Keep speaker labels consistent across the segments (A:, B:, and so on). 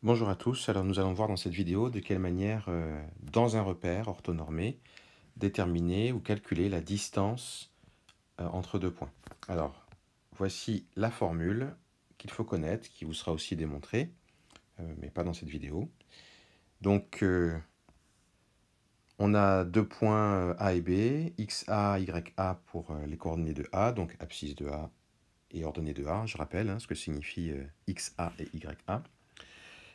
A: Bonjour à tous, alors nous allons voir dans cette vidéo de quelle manière, dans un repère orthonormé, déterminer ou calculer la distance entre deux points. Alors, voici la formule qu'il faut connaître, qui vous sera aussi démontrée, mais pas dans cette vidéo. Donc, on a deux points A et B, XA, YA pour les coordonnées de A, donc abscisse de A et ordonnée de A, je rappelle ce que signifie XA et YA.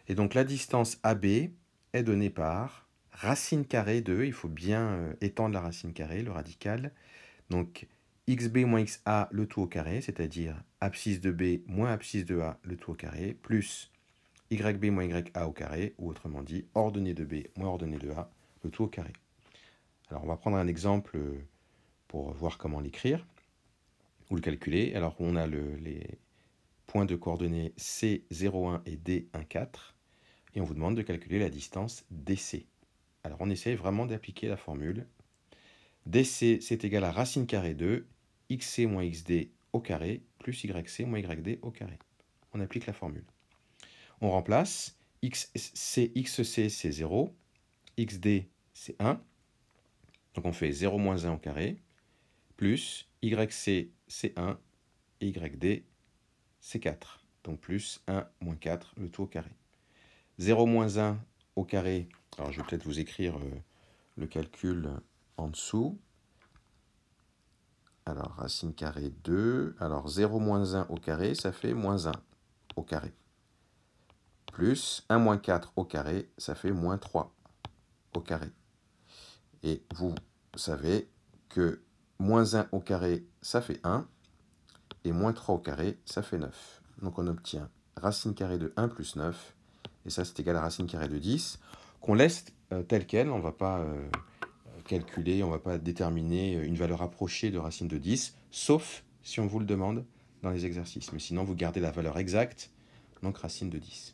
A: Et donc la distance AB est donnée par racine carrée de, il faut bien étendre la racine carrée, le radical. Donc xb moins xa le tout au carré, c'est-à-dire abscisse de B moins abscisse de A le tout au carré, plus yb moins ya au carré, ou autrement dit, ordonnée de B moins ordonnée de A le tout au carré. Alors on va prendre un exemple pour voir comment l'écrire, ou le calculer. Alors on a les points de coordonnées C01 et D14. Et on vous demande de calculer la distance DC. Alors on essaie vraiment d'appliquer la formule. DC, c'est égal à racine carrée de xc moins xd au carré plus yc moins yd au carré. On applique la formule. On remplace, xc c'est 0, xd c'est 1, donc on fait 0 moins 1 au carré, plus yc c'est 1 et yd c'est 4, donc plus 1 moins 4 le tout au carré. 0 moins 1 au carré, alors je vais peut-être vous écrire le calcul en dessous. Alors, racine carrée 2. Alors, 0 moins 1 au carré, ça fait moins 1 au carré. Plus 1 moins 4 au carré, ça fait moins 3 au carré. Et vous savez que moins 1 au carré, ça fait 1. Et moins 3 au carré, ça fait 9. Donc, on obtient racine carrée de 1 plus 9. Et ça, c'est égal à racine carrée de 10, qu'on laisse telle quelle. On ne va pas calculer, on ne va pas déterminer une valeur approchée de racine de 10, sauf si on vous le demande dans les exercices. Mais sinon, vous gardez la valeur exacte, donc racine de 10.